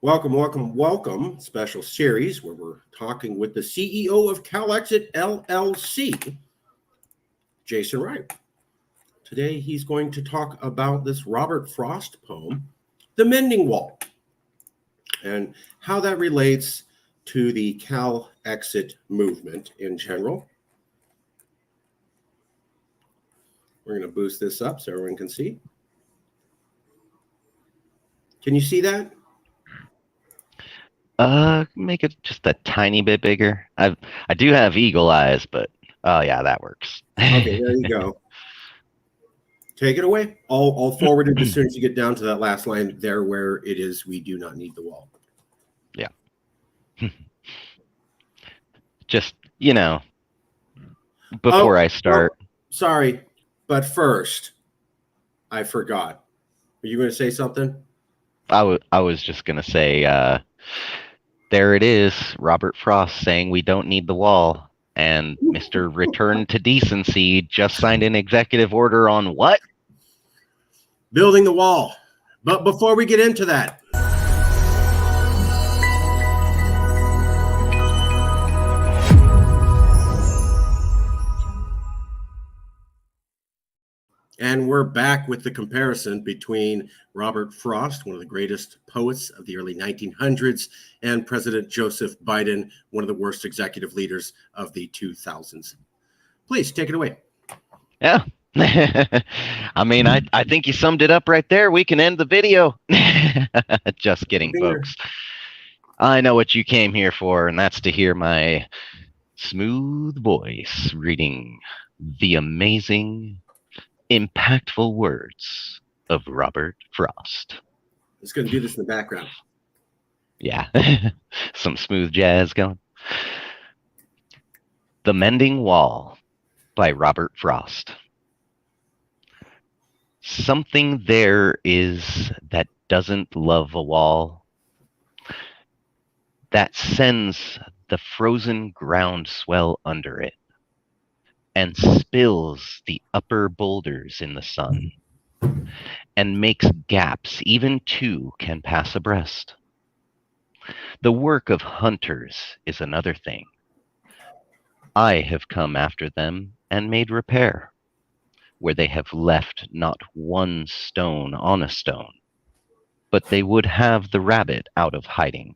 Welcome, welcome, welcome. Special series where we're talking with the CEO of Calexit LLC, Jason Wright. Today he's going to talk about this Robert Frost poem, The Mending Wall, and how that relates to the Calexit movement in general. We're going to boost this up so everyone can see. Can you see that? Make it just a tiny bit bigger. I do have eagle eyes, but oh yeah, that works. Okay, there you go. Take it away. I'll forward it as soon as you get down to that last line there where it is, we do not need the wall. Yeah. Just, before I start. Sorry, but first, I forgot. Are you going to say something? I was just going to say, there it is, Robert Frost saying we don't need the wall. And Mr. Return to Decency just signed an executive order on what? Building the wall. But before we get into that, and we're back with the comparison between Robert Frost, one of the greatest poets of the early 1900s, and President Joseph Biden, one of the worst executive leaders of the 2000s. Please take it away. Yeah. I mean, I think you summed it up right there. We can end the video. Just kidding, folks. I know what you came here for, and that's to hear my smooth voice reading the amazing, impactful words of Robert Frost. It's going to do this in the background. Yeah, some smooth jazz going. The Mending Wall by Robert Frost. Something there is that doesn't love a wall, that sends the frozen ground swell under it and spills the upper boulders in the sun and makes gaps even two can pass abreast. The work of hunters is another thing. I have come after them and made repair where they have left not one stone on a stone, but they would have the rabbit out of hiding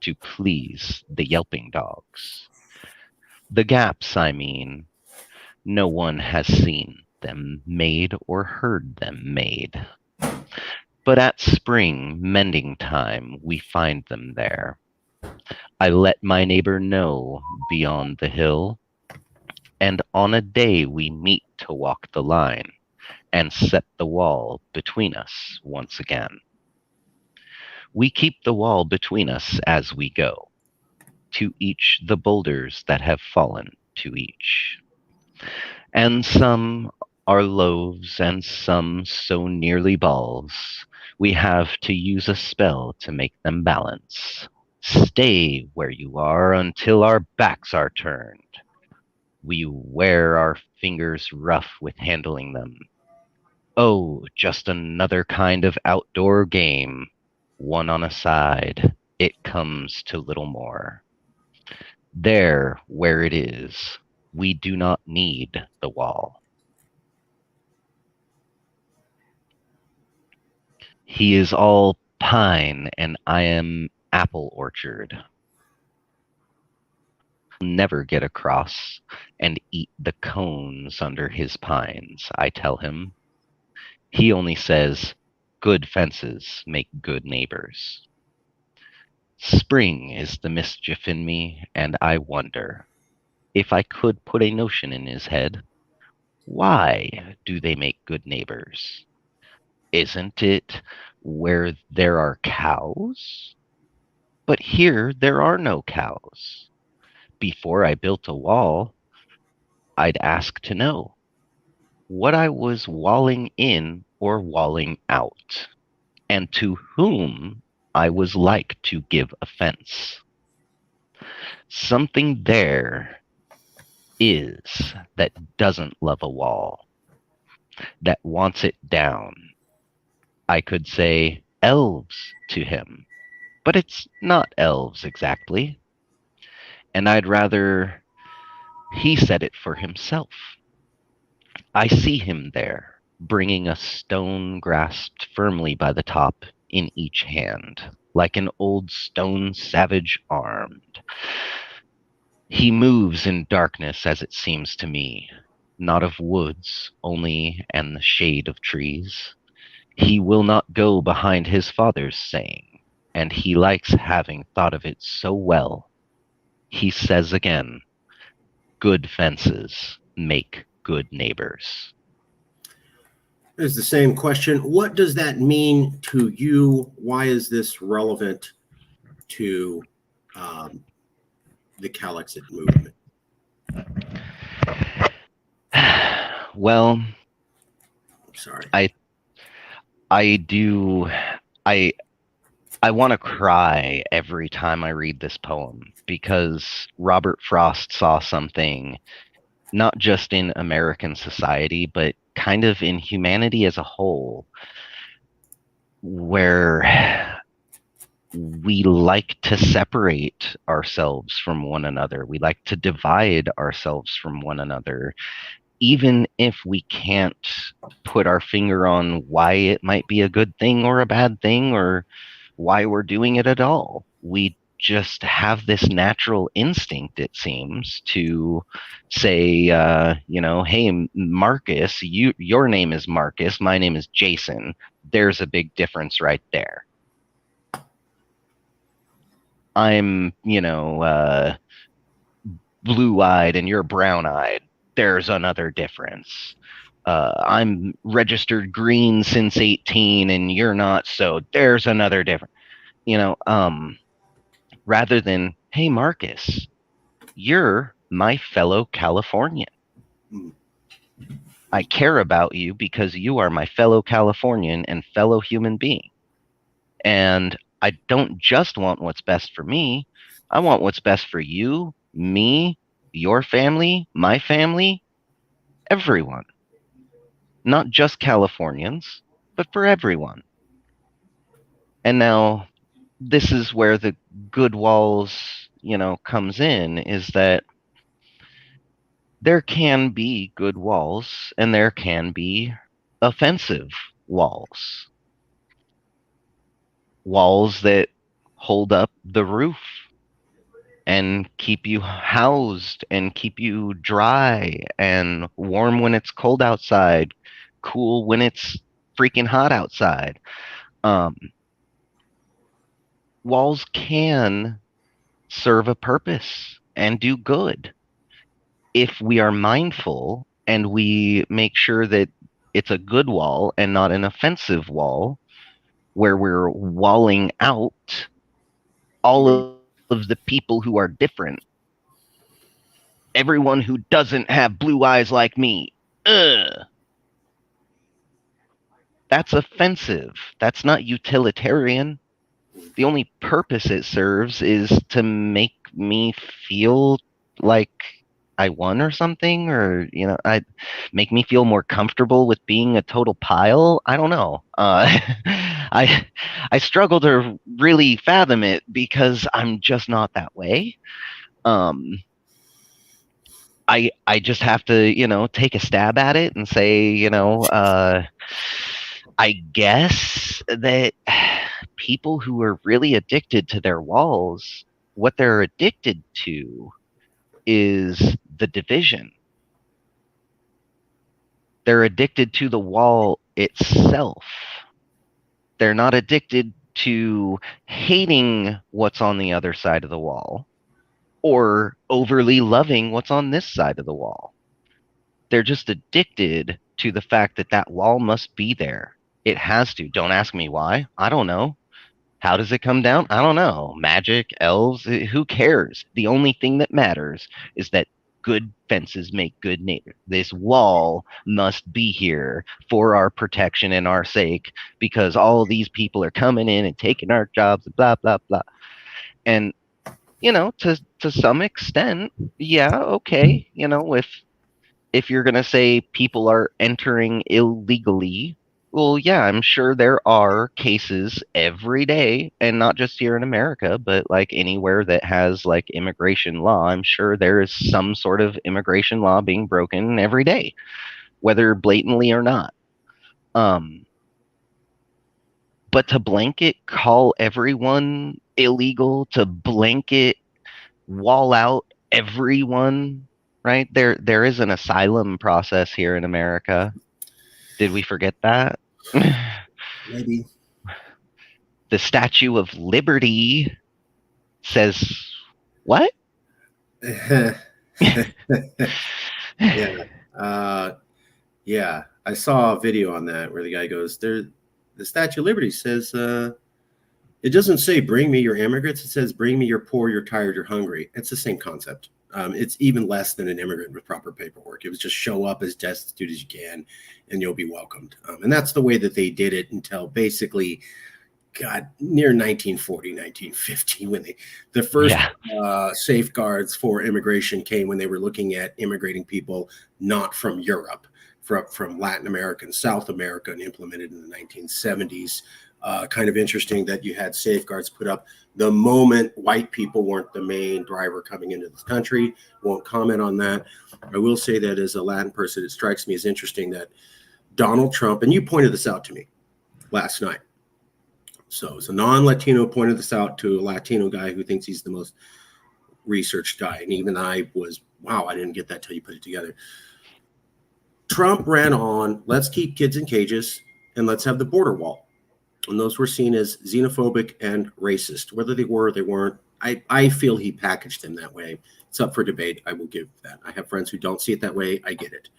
to please the yelping dogs. The gaps, I mean, no one has seen them made or heard them made. But at spring mending time we find them there. I let my neighbor know beyond the hill, and on a day we meet to walk the line and set the wall between us once again. We keep the wall between us as we go, to each the boulders that have fallen to each. And some are loaves and some so nearly balls, we have to use a spell to make them balance. Stay where you are until our backs are turned. We wear our fingers rough with handling them. Oh, just another kind of outdoor game. One on a side, it comes to little more. There, where it is, we do not need the wall. He is all pine and I am apple orchard. Never get across and eat the cones under his pines, I tell him. He only says, good fences make good neighbors. Spring is the mischief in me, and I wonder if I could put a notion in his head. Why do they make good neighbors? Isn't it where there are cows? But here there are no cows. Before I built a wall, I'd ask to know what I was walling in or walling out, and to whom I was like to give offense. Something there is that doesn't love a wall, that wants it down. I could say elves to him, but it's not elves exactly. And I'd rather he said it for himself. I see him there, bringing a stone grasped firmly by the top in each hand, like an old stone savage armed. He moves in darkness, as it seems to me, not of woods only and the shade of trees. He will not go behind his father's saying, and he likes having thought of it so well. He says again, good fences make good neighbors. It's the same question. What does that mean to you? Why is this relevant to the Calexit movement? Well, Sorry. I do I I want to cry every time I read this poem because Robert Frost saw something not just in American society, but kind of in humanity as a whole, where we like to separate ourselves from one another. We like to divide ourselves from one another, even if we can't put our finger on why it might be a good thing or a bad thing or why we're doing it at all. We just have this natural instinct, it seems, to say, hey, Marcus, your name is Marcus, my name is Jason. There's a big difference right there. I'm, blue-eyed and you're brown-eyed. There's another difference. I'm registered green since 18 and you're not, so there's another difference. Rather than, hey, Marcus, you're my fellow Californian. I care about you because you are my fellow Californian and fellow human being. And I don't just want what's best for me. I want what's best for you, me, your family, my family, everyone. Not just Californians, but for everyone. And now this is where the good walls, comes in, is that there can be good walls and there can be offensive walls. Walls that hold up the roof and keep you housed and keep you dry and warm when it's cold outside, cool when it's freaking hot outside. Walls can serve a purpose and do good if we are mindful and we make sure that it's a good wall and not an offensive wall where we're walling out all of the people who are different. Everyone who doesn't have blue eyes like me. Ugh. That's offensive. That's not utilitarian. The only purpose it serves is to make me feel like I won or something, or I make me feel more comfortable with being a total pile. I don't know. I struggle to really fathom it because I'm just not that way. I just have to take a stab at it and say I guess that people who are really addicted to their walls, what they're addicted to is the division. They're addicted to the wall itself. They're not addicted to hating what's on the other side of the wall or overly loving what's on this side of the wall. They're just addicted to the fact that that wall must be there. It has to. Don't ask me why. I don't know. How does it come down? I don't know. Magic, elves, who cares? The only thing that matters is that good fences make good neighbors. This wall must be here for our protection and our sake because all of these people are coming in and taking our jobs and blah, blah, blah. And, to some extent, yeah, okay. If you're going to say people are entering illegally, Well, yeah, I'm sure there are cases every day, and not just here in America, but like anywhere that has like immigration law. I'm sure there is some sort of immigration law being broken every day, whether blatantly or not. Um, but to blanket call everyone illegal, to blanket wall out everyone, right? There is an asylum process here in America. Did we forget that? Maybe. The Statue of Liberty says what? Yeah. Yeah. I saw a video on that where the guy goes, there, the Statue of Liberty says, it doesn't say bring me your immigrants. It says bring me your poor, you're tired, you're hungry. It's the same concept. It's even less than an immigrant with proper paperwork. It was just show up as destitute as you can and you'll be welcomed. And that's the way that they did it until basically, God, near 1940, 1950, when the first safeguards for immigration came when they were looking at immigrating people not from Europe, from Latin America and South America, and implemented in the 1970s. Kind of interesting that you had safeguards put up the moment white people weren't the main driver coming into this country. Won't comment on that. I will say that as a Latin person, it strikes me as interesting that Donald Trump, and you pointed this out to me last night. So a non-Latino pointed this out to a Latino guy who thinks he's the most researched guy. And even I was, wow, I didn't get that till you put it together. Trump ran on, let's keep kids in cages and let's have the border wall. And those were seen as xenophobic and racist. Whether they were or they weren't, I feel he packaged them that way. It's up for debate. I will give that. I have friends who don't see it that way. I get it.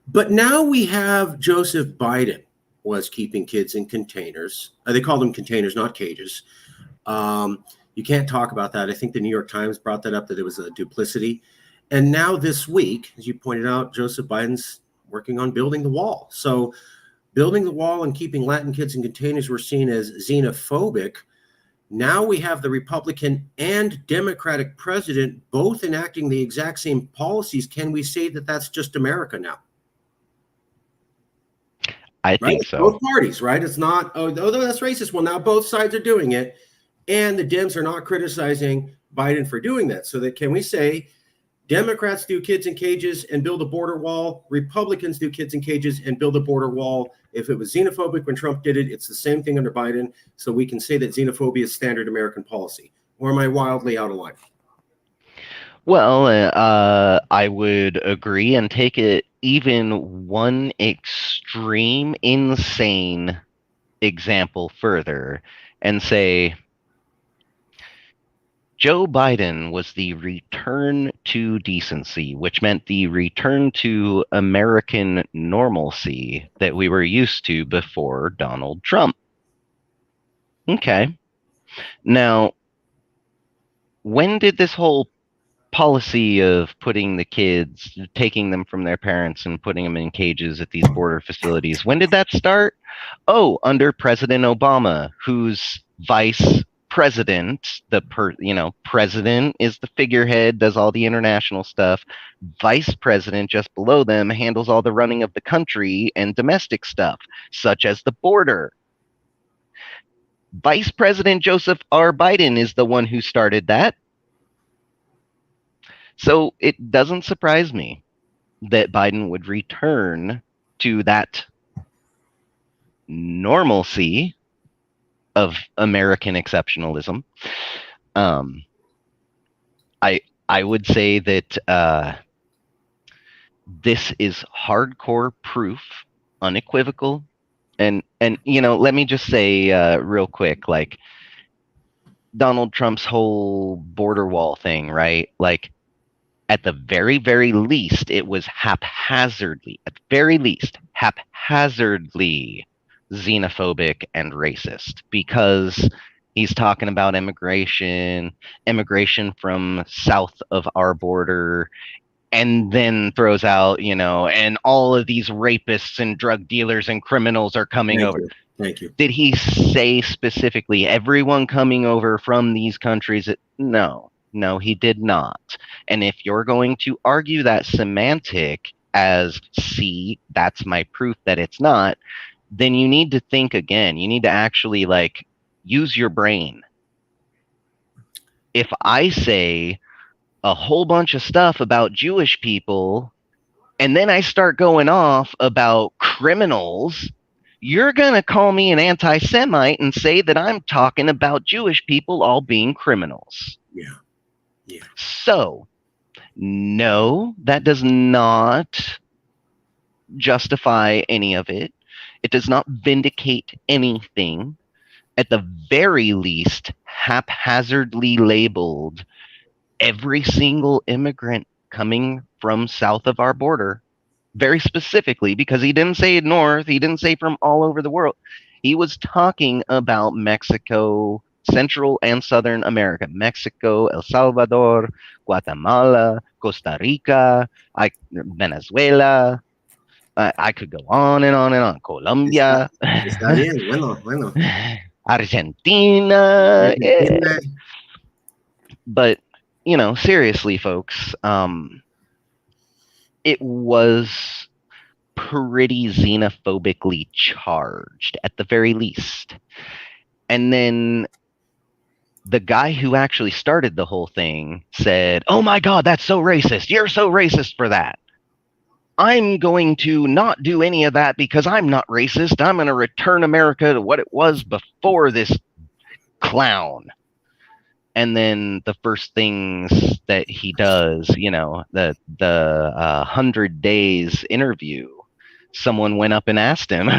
But now we have Joseph Biden was keeping kids in containers. They call them containers, not cages. You can't talk about that. I think the New York Times brought that up, that there was a duplicity. And now this week, as you pointed out, Joseph Biden's working on building the wall. So building the wall and keeping Latin kids in containers were seen as xenophobic. Now we have the Republican and Democratic president both enacting the exact same policies. Can we say that that's just America now? I think so. Both parties, right? It's not, oh, that's racist. Well, now both sides are doing it. And the Dems are not criticizing Biden for doing that. So that can we say Democrats do kids in cages and build a border wall. Republicans do kids in cages and build a border wall. If it was xenophobic when Trump did it, it's the same thing under Biden. So we can say that xenophobia is standard American policy. Or am I wildly out of line? Well, I would agree and take it even one extreme, insane example further and say, Joe Biden was the return to decency, which meant the return to American normalcy that we were used to before Donald Trump. Okay. Now, when did this whole policy of putting the kids, taking them from their parents and putting them in cages at these border facilities, when did that start? Oh, under President Obama, whose vice president, president is the figurehead, does all the international stuff. Vice president, just below them, handles all the running of the country and domestic stuff, such as the border. Vice President Joseph R. Biden is the one who started that. So it doesn't surprise me that Biden would return to that normalcy of American exceptionalism. I would say that this is hardcore proof, unequivocal, and let me just say real quick, like Donald Trump's whole border wall thing, right? Like at the very, very least, it was haphazardly xenophobic and racist, because he's talking about immigration from south of our border, and then throws out, and all of these rapists and drug dealers and criminals are coming over. Thank you. Did he say specifically everyone coming over from these countries? No, he did not. And if you're going to argue that semantic as, see, that's my proof that it's not, then you need to think again. You need to actually like use your brain. If I say a whole bunch of stuff about Jewish people and then I start going off about criminals, you're going to call me an anti-Semite and say that I'm talking about Jewish people all being criminals. Yeah. Yeah. So, no, that does not justify any of it. It does not vindicate anything. At the very least, haphazardly labeled every single immigrant coming from south of our border, very specifically, because he didn't say north, he didn't say from all over the world. He was talking about Mexico, Central and Southern America, Mexico, El Salvador, Guatemala, Costa Rica, Venezuela. I could go on and on and on. Colombia, Está bien. Bueno. Argentina. Argentina. But, you know, seriously, folks, it was pretty xenophobically charged at the very least. And then the guy who actually started the whole thing said, "Oh my God, that's so racist. You're so racist for that. I'm going to not do any of that because I'm not racist. I'm going to return America to what it was before this clown." And then the first things that he does, you know, the 100 days interview, someone went up and asked him,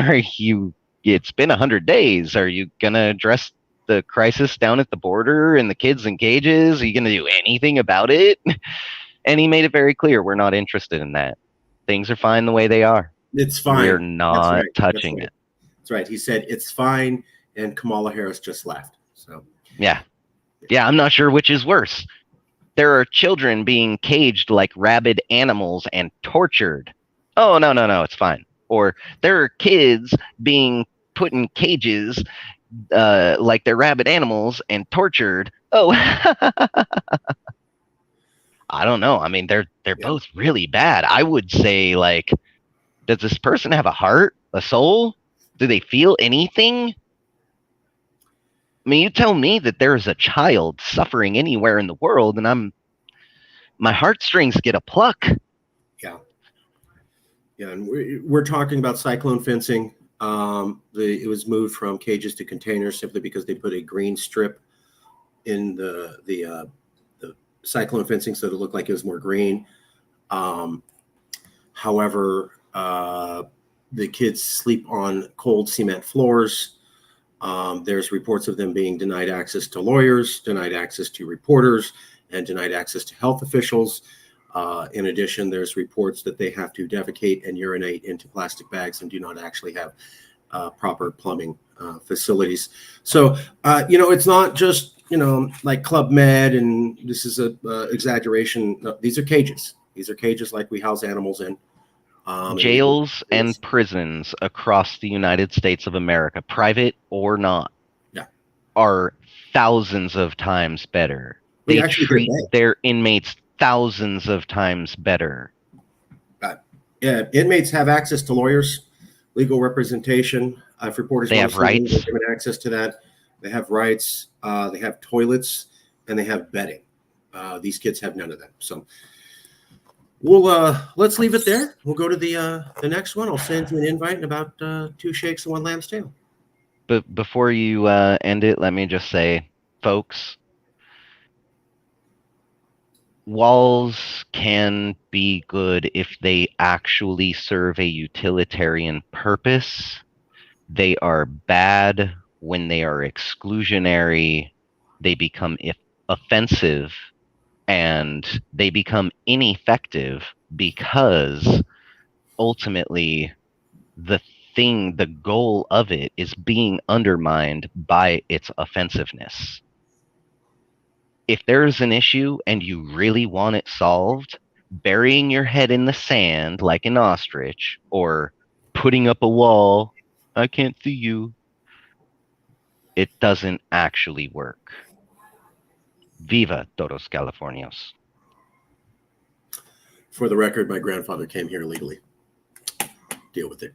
it's been 100 days. Are you going to address the crisis down at the border and the kids in cages? Are you going to do anything about it? And he made it very clear, we're not interested in that. Things are fine the way they are. It's fine. We're not touching it. That's right. He said it's fine, and Kamala Harris just left. So yeah, I'm not sure which is worse. There are children being caged like rabid animals and tortured. Oh, no, it's fine. Or there are kids being put in cages like they're rabid animals and tortured. Oh, I don't know. I mean, they're both really bad. I would say, like, does this person have a heart, a soul? Do they feel anything? I mean, you tell me that there is a child suffering anywhere in the world, and my heartstrings get a pluck. Yeah, and we're talking about cyclone fencing. It was moved from cages to containers simply because they put a green strip in the cyclone fencing so that it looked like it was more green. However, the kids sleep on cold cement floors. There's reports of them being denied access to lawyers, denied access to reporters, and denied access to health officials. In addition, there's reports that they have to defecate and urinate into plastic bags and do not actually have proper plumbing facilities. So, it's not just, like Club Med, and this is a exaggeration. No, these are cages. These are cages like we house animals in. Jails and prisons across the United States of America, private or not, are thousands of times better. They treat their inmates thousands of times better. Inmates have access to lawyers, legal representation. If reporters they have rights. They're given access to that. They have rights. They have toilets, and they have bedding. These kids have none of that. So let's leave it there. We'll go to the next one. I'll send you an invite in about 2 shakes and 1 lamb's tail. But before you end it, let me just say, folks, walls can be good if they actually serve a utilitarian purpose. They are bad when they are exclusionary. They become offensive, and they become ineffective because ultimately the goal of it is being undermined by its offensiveness. If there's an issue and you really want it solved, burying your head in the sand like an ostrich or putting up a wall, I can't see you, it doesn't actually work. Viva todos Californios. For the record, my grandfather came here illegally. Deal with it.